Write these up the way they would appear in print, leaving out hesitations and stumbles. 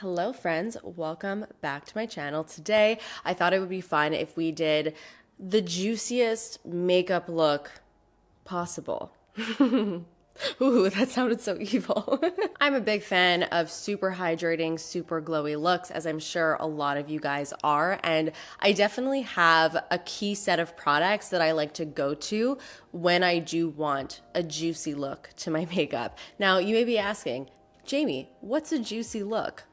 Hello friends, welcome back to my channel. Today, I thought it would be fun if we did the juiciest makeup look possible. Ooh, that sounded so evil. I'm a big fan of super hydrating, super glowy looks, as I'm sure a lot of you guys are. And I definitely have a key set of products that I like to go to when I do want a juicy look to my makeup. Now, you may be asking, Jamie, what's a juicy look?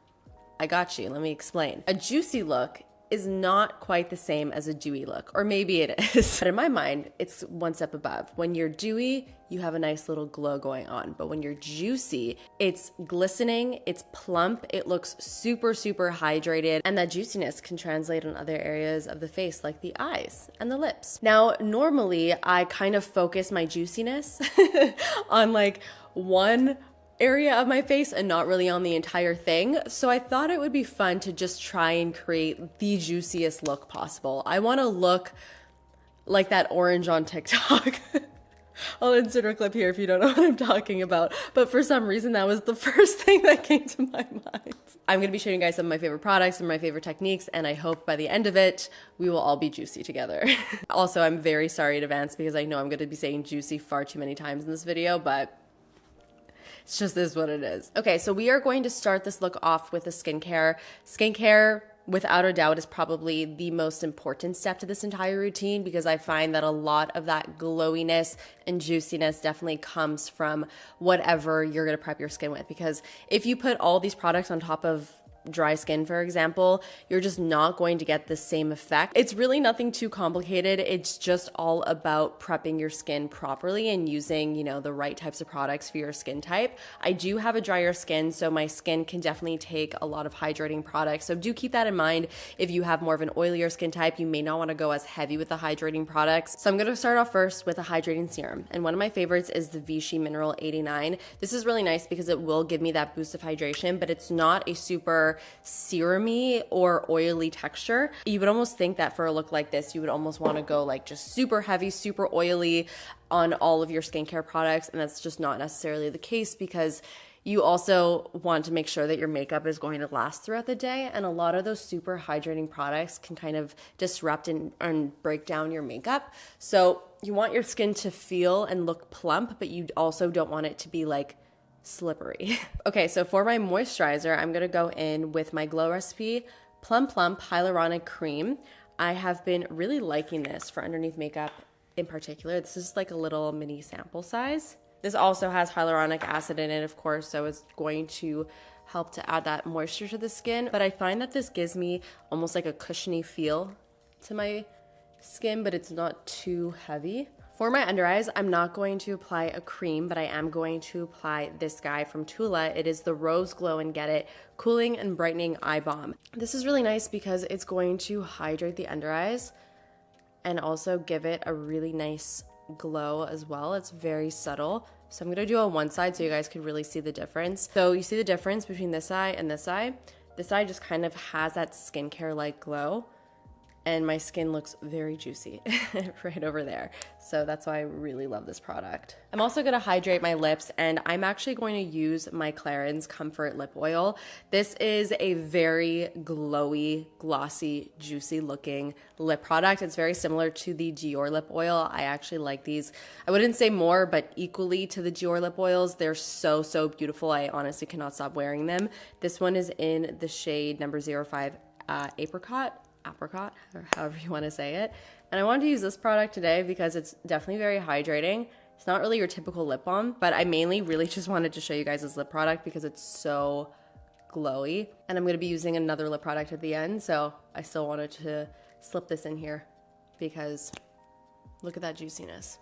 I got you. Let me explain. A juicy look is not quite the same as a dewy look, or maybe it is. But in my mind, it's one step above. When you're dewy, you have a nice little glow going on. But when you're juicy, it's glistening, it's plump, it looks super, super hydrated, and that juiciness can translate in other areas of the face, like the eyes and the lips. Now, normally, I kind of focus my juiciness on like one area of my face and not really on the entire thing. So I thought it would be fun to just try and create the juiciest look possible. I want to look like that orange on TikTok. I'll insert a clip here if you don't know what I'm talking about. But for some reason, that was the first thing that came to my mind. I'm going to be showing you guys some of my favorite products and my favorite techniques, and I hope by the end of it, we will all be juicy together. Also, I'm very sorry in advance because I know I'm going to be saying juicy far too many times in this video, but it's just is what it is. Okay, so we are going to start this look off with a skincare. Skincare, without a doubt, is probably the most important step to this entire routine because I find that a lot of that glowiness and juiciness definitely comes from whatever you're gonna prep your skin with. Because if you put all these products on top of dry skin, for example, you're just not going to get the same effect. It's really nothing too complicated. It's just all about prepping your skin properly and using, the right types of products for your skin type. I do have a drier skin, so my skin can definitely take a lot of hydrating products. So do keep that in mind. If you have more of an oilier skin type, you may not want to go as heavy with the hydrating products. So I'm going to start off first with a hydrating serum. And one of my favorites is the Vichy Mineral 89. This is really nice because it will give me that boost of hydration, but it's not a super serumy or oily texture. You would almost think that for a look like this, you would almost want to go like just super heavy, super oily on all of your skincare products. And that's just not necessarily the case because you also want to make sure that your makeup is going to last throughout the day. And a lot of those super hydrating products can kind of disrupt and break down your makeup. So you want your skin to feel and look plump, but you also don't want it to be like slippery. Okay, so for my moisturizer, I'm gonna go in with my Glow Recipe Plum Plump Hyaluronic Cream. I have been really liking this for underneath makeup in particular. This is like a little mini sample size. This also has hyaluronic acid in it, of course, so it's going to help to add that moisture to the skin. But I find that this gives me almost like a cushiony feel to my skin, but it's not too heavy. For my under eyes, I'm not going to apply a cream, but I am going to apply this guy from Tula. It is the Rose Glow and Get It Cooling and Brightening Eye Balm. This is really nice because it's going to hydrate the under eyes and also give it a really nice glow as well. It's very subtle. So I'm gonna do on one side so you guys can really see the difference. So you see the difference between this eye and this eye. This eye just kind of has that skincare-like glow, and my skin looks very juicy right over there. So that's why I really love this product. I'm also gonna hydrate my lips, and I'm actually going to use my Clarins Comfort Lip Oil. This is a very glowy, glossy, juicy looking lip product. It's very similar to the Dior lip oil. I actually like these. I wouldn't say more, but equally to the Dior lip oils. They're so, so beautiful. I honestly cannot stop wearing them. This one is in the shade number 05 Apricot, or however you want to say it. And I wanted to use this product today because it's definitely very hydrating. It's not really your typical lip balm, but I mainly really just wanted to show you guys this lip product because it's so glowy. And I'm going to be using another lip product at the end, so I still wanted to slip this in here because look at that juiciness.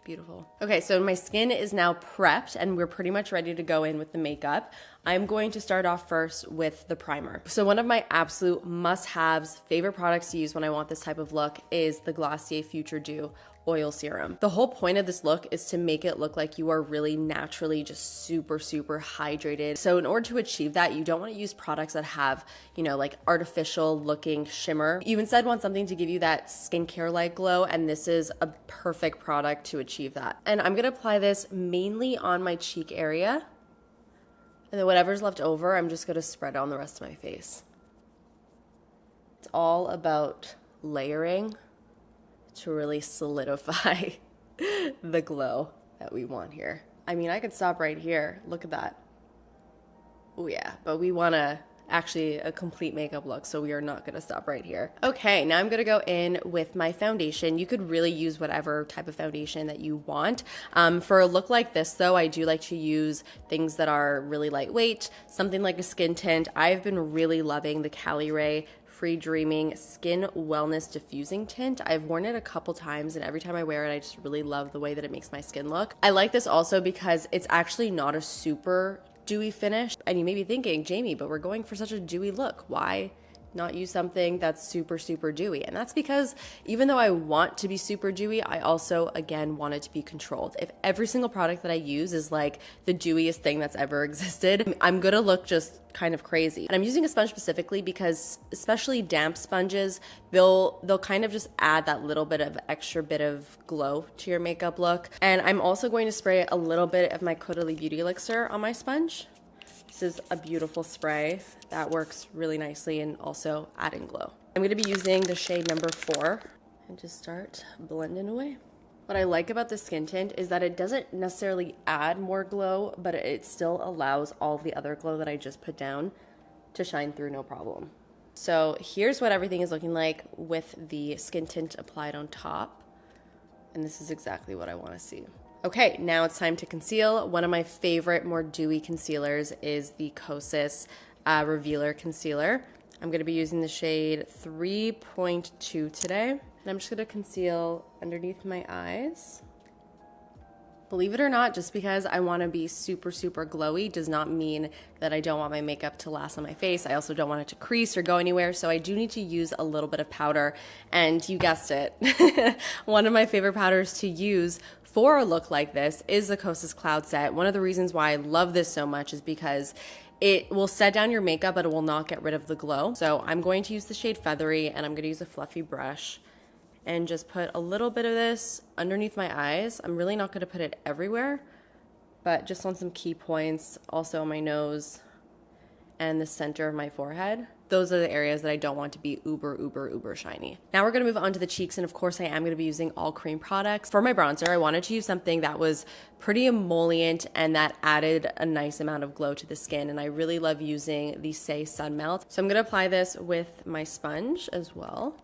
Beautiful. Okay, so my skin is now prepped and we're pretty much ready to go in with the makeup. I'm going to start off first with the primer. So one of my absolute must-haves, favorite products to use when I want this type of look is the Glossier Future Dew Oil Serum. The whole point of this look is to make it look like you are really naturally just super, super hydrated. So in order to achieve that, you don't want to use products that have, like artificial looking shimmer. You instead want something to give you that skincare-like glow, and this is a perfect product to achieve that. And I'm gonna apply this mainly on my cheek area. And then whatever's left over, I'm just gonna spread on the rest of my face. It's all about layering to really solidify the glow that we want here. I mean, I could stop right here. Look at that. Oh yeah, but we wanna actually a complete makeup look, so we are not going to stop right here. Okay, now I'm going to go in with my foundation. You could really use whatever type of foundation that you want. For a look like this though, I do like to use things that are really lightweight, something like a skin tint. I've been really loving the Cali Ray Free Dreaming Skin Wellness Diffusing Tint. I've worn it a couple times, and every time I wear it, I just really love the way that it makes my skin look. I like this also because it's actually not a super dewy finish. And you may be thinking, Jamie, but we're going for such a dewy look. Why not use something that's super, super dewy? And that's because even though I want to be super dewy, I also, again, want it to be controlled. If every single product that I use is like the dewiest thing that's ever existed, I'm gonna look just kind of crazy. And I'm using a sponge specifically because especially damp sponges, they'll kind of just add that little bit of extra bit of glow to your makeup look. And I'm also going to spray a little bit of my Caudalie Beauty Elixir on my sponge. This is a beautiful spray that works really nicely and also adding glow. I'm going to be using the shade number 4 and just start blending away. What I like about this skin tint is that it doesn't necessarily add more glow, but it still allows all the other glow that I just put down to shine through no problem. So here's what everything is looking like with the skin tint applied on top. And this is exactly what I want to see. Okay, now it's time to conceal. One of my favorite, more dewy concealers is the Kosas Revealer Concealer. I'm going to be using the shade 3.2 today. And I'm just going to conceal underneath my eyes. Believe it or not, just because I want to be super, super glowy does not mean that I don't want my makeup to last on my face. I also don't want it to crease or go anywhere, so I do need to use a little bit of powder. And you guessed it, one of my favorite powders to use for a look like this is the Kosas Cloud Set. One of the reasons why I love this so much is because it will set down your makeup, but it will not get rid of the glow. So I'm going to use the shade Feathery, and I'm going to use a fluffy brush and just put a little bit of this underneath my eyes. I'm really not going to put it everywhere, but just on some key points, also on my nose and the center of my forehead. Those are the areas that I don't want to be uber, uber, uber shiny. Now we're going to move on to the cheeks, and of course I am going to be using all cream products. For my bronzer, I wanted to use something that was pretty emollient and that added a nice amount of glow to the skin, and I really love using the Say Sun Melt. So I'm going to apply this with my sponge as well.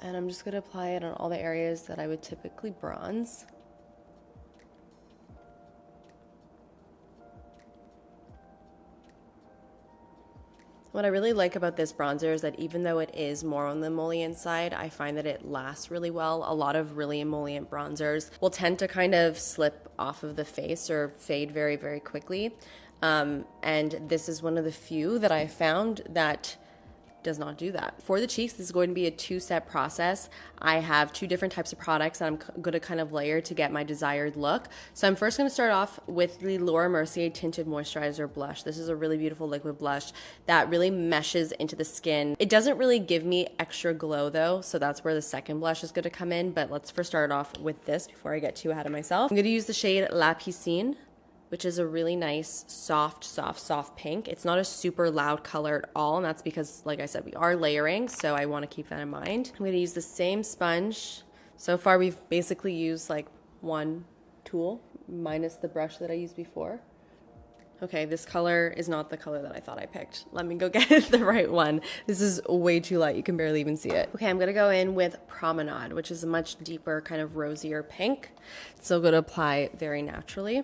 And I'm just going to apply it on all the areas that I would typically bronze. What I really like about this bronzer is that even though it is more on the emollient side, I find that it lasts really well. A lot of really emollient bronzers will tend to kind of slip off of the face or fade very, very quickly. And this is one of the few that I found that does not do that. For the cheeks, this is going to be a 2-step process. I have 2 different types of products that I'm going to kind of layer to get my desired look. So I'm first going to start off with the Laura Mercier Tinted Moisturizer Blush. This is a really beautiful liquid blush that really meshes into the skin. It doesn't really give me extra glow though, so that's where the second blush is going to come in, but let's first start off with this before I get too ahead of myself. I'm going to use the shade La Piscine, which is a really nice, soft pink. It's not a super loud color at all, and that's because, like I said, we are layering, so I want to keep that in mind. I'm gonna use the same sponge. So far, we've basically used like one tool, minus the brush that I used before. Okay, this color is not the color that I thought I picked. Let me go get the right one. This is way too light, you can barely even see it. Okay, I'm gonna go in with Promenade, which is a much deeper, kind of rosier pink. Still gonna apply very naturally.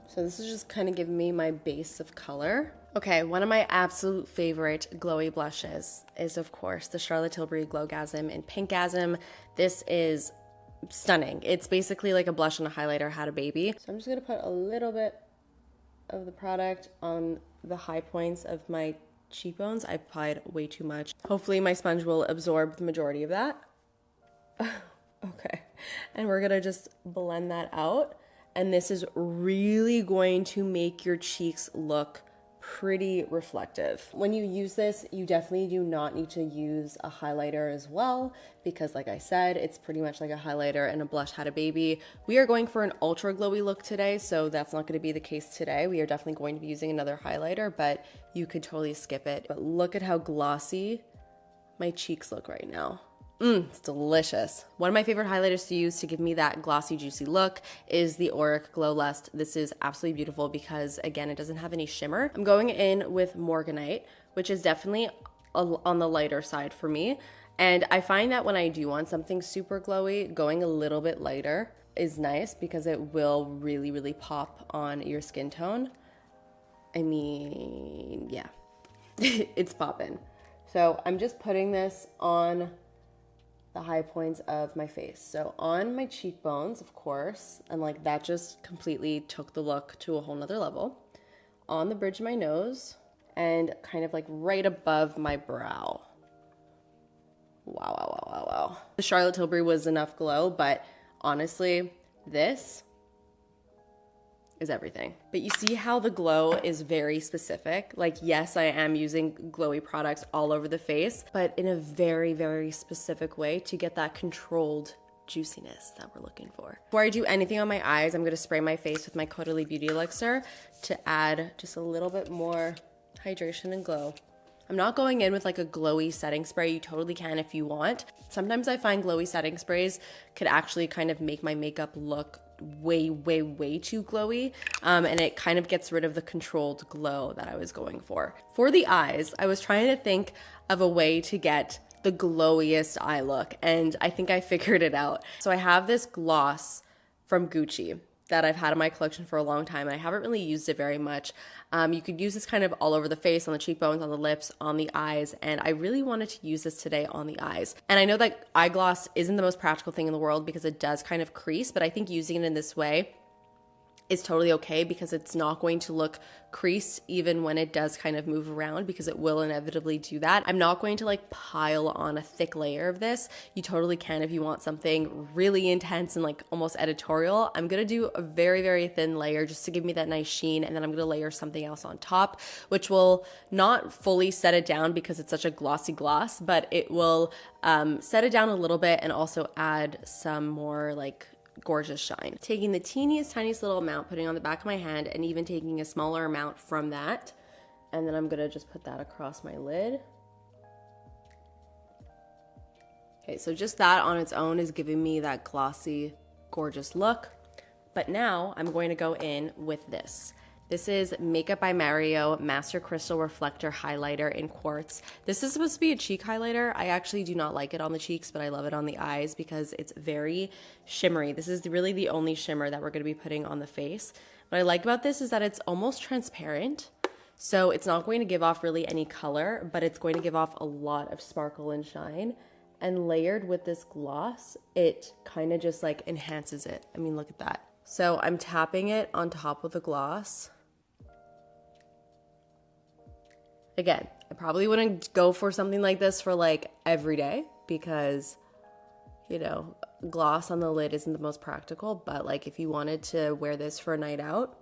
So this is just kind of giving me my base of color. Okay, one of my absolute favorite glowy blushes is, of course, the Charlotte Tilbury Glowgasm in Pinkgasm. This is stunning. It's basically like a blush and a highlighter had a baby. So I'm just gonna put a little bit of the product on the high points of my cheekbones. I applied way too much. Hopefully my sponge will absorb the majority of that. Okay, and we're gonna just blend that out. And this is really going to make your cheeks look pretty reflective. When you use this, you definitely do not need to use a highlighter as well, because like I said, it's pretty much like a highlighter and a blush had a baby. We are going for an ultra glowy look today, so that's not going to be the case today. We are definitely going to be using another highlighter, but you could totally skip it. But look at how glossy my cheeks look right now. It's delicious. One of my favorite highlighters to use to give me that glossy, juicy look is the Auric Glow Lust. This is absolutely beautiful because, again, it doesn't have any shimmer. I'm going in with Morganite, which is definitely on the lighter side for me. And I find that when I do want something super glowy, going a little bit lighter is nice because it will really, really pop on your skin tone. I mean, yeah, it's popping. So I'm just putting this on the high points of my face. So on my cheekbones, of course, and like that just completely took the look to a whole nother level. On the bridge of my nose and kind of like right above my brow. Wow, wow, wow, wow, wow. The Charlotte Tilbury was enough glow, but honestly, this is everything. But you see how the glow is very specific? Like, yes, I am using glowy products all over the face, but in a very, very specific way to get that controlled juiciness that we're looking for. Before I do anything on my eyes, I'm gonna spray my face with my Caudalie Beauty Elixir to add just a little bit more hydration and glow. I'm not going in with like a glowy setting spray. You totally can if you want. Sometimes I find glowy setting sprays could actually kind of make my makeup look way, way, way too glowy. And it kind of gets rid of the controlled glow that I was going for. For the eyes, I was trying to think of a way to get the glowiest eye look, and I think I figured it out. So I have this gloss from Gucci that I've had in my collection for a long time, and I haven't really used it very much. You could use this kind of all over the face, on the cheekbones, on the lips, on the eyes, and I really wanted to use this today on the eyes. And I know that eye gloss isn't the most practical thing in the world because it does kind of crease, but I think using it in this way is totally okay because it's not going to look creased even when it does kind of move around, because it will inevitably do that. I'm not going to like pile on a thick layer of this. You totally can if you want something really intense and like almost editorial. I'm gonna do a very, very thin layer just to give me that nice sheen, and then I'm gonna layer something else on top, which will not fully set it down because it's such a glossy gloss, but it will set it down a little bit and also add some more like gorgeous shine. Taking the teeniest, tiniest little amount, putting on the back of my hand, and even taking a smaller amount from that. And then I'm gonna just put that across my lid. Okay, so just that on its own is giving me that glossy, gorgeous look. But now I'm going to go in with this. This is Makeup by Mario Master Crystal Reflector Highlighter in Quartz. This is supposed to be a cheek highlighter. I actually do not like it on the cheeks, but I love it on the eyes because it's very shimmery. This is really the only shimmer that we're going to be putting on the face. What I like about this is that it's almost transparent. So it's not going to give off really any color, but it's going to give off a lot of sparkle and shine. And layered with this gloss, it kind of just like enhances it. I mean, look at that. So I'm tapping it on top of the gloss. Again, I probably wouldn't go for something like this for like every day because, you know, gloss on the lid isn't the most practical, but like if you wanted to wear this for a night out,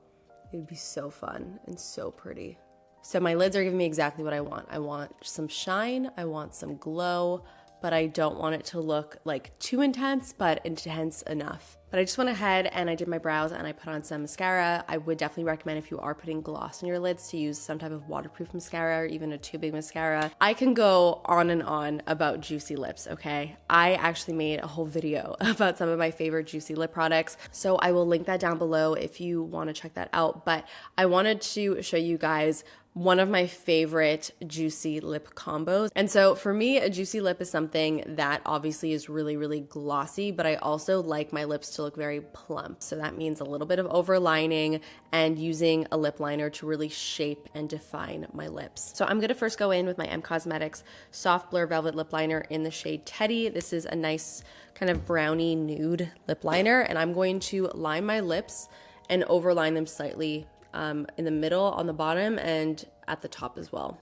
it would be so fun and so pretty. So my lids are giving me exactly what I want. I want some shine, I want some glow, but I don't want it to look like too intense, but intense enough. But I just went ahead and I did my brows and I put on some mascara. I would definitely recommend, if you are putting gloss on your lids, to use some type of waterproof mascara or even a too big mascara. I can go on and on about juicy lips, okay? I actually made a whole video about some of my favorite juicy lip products, so I will link that down below if you want to check that out. But I wanted to show you guys one of my favorite juicy lip combos. And so for me, a juicy lip is something that obviously is really, really glossy, but I also like my lips to look very plump. So that means a little bit of overlining and using a lip liner to really shape and define my lips. So I'm gonna first go in with my M Cosmetics Soft Blur Velvet Lip Liner in the shade Teddy. This is a nice kind of brownie nude lip liner, and I'm going to line my lips and overline them slightly in the middle, on the bottom, and at the top as well.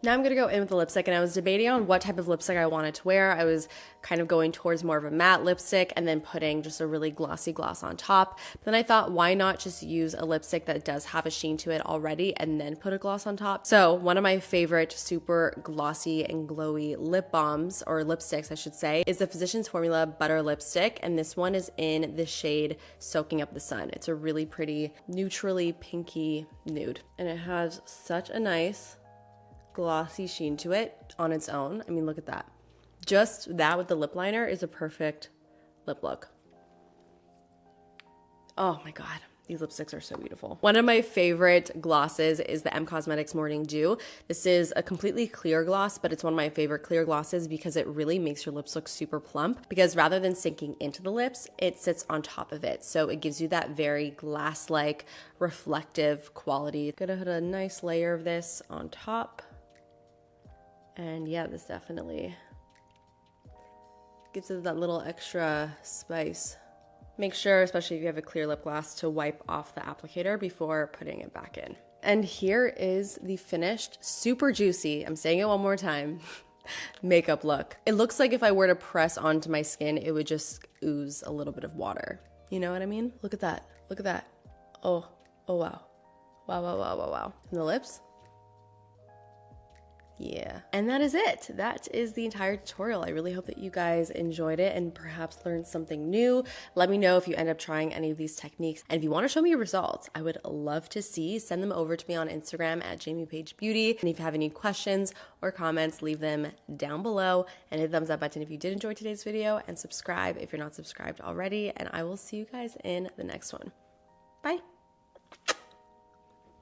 Now I'm gonna go in with the lipstick, and I was debating on what type of lipstick I wanted to wear. I was kind of going towards more of a matte lipstick and then putting just a really glossy gloss on top. Then I thought, why not just use a lipstick that does have a sheen to it already and then put a gloss on top? So one of my favorite super glossy and glowy lip balms, or lipsticks I should say, is the Physicians Formula Butter Lipstick, and this one is in the shade Soaking Up the Sun. It's a really pretty neutrally pinky nude, and it has such a nice glossy sheen to it on its own. I mean, look at that. Just that with the lip liner is a perfect lip look. Oh my God, these lipsticks are so beautiful. One of my favorite glosses is the M Cosmetics Morning Dew. This is a completely clear gloss, but it's one of my favorite clear glosses because it really makes your lips look super plump, because rather than sinking into the lips, it sits on top of it. So it gives you that very glass-like reflective quality. Gonna put a nice layer of this on top. And yeah, this definitely gives it that little extra spice. Make sure, especially if you have a clear lip gloss, to wipe off the applicator before putting it back in. And here is the finished, super juicy, I'm saying it one more time, makeup look. It looks like if I were to press onto my skin, it would just ooze a little bit of water. You know what I mean? Look at that. Look at that. Oh, oh wow. Wow, wow, wow, wow, wow. And the lips? Yeah, and that is it. That is the entire tutorial. I really hope that you guys enjoyed it and perhaps learned something new. Let me know if you end up trying any of these techniques. And if you want to show me your results, I would love to see. Send them over to me on Instagram at JamiePaigeBeauty. And if you have any questions or comments, leave them down below and hit the thumbs up button if you did enjoy today's video, and subscribe if you're not subscribed already. And I will see you guys in the next one. Bye.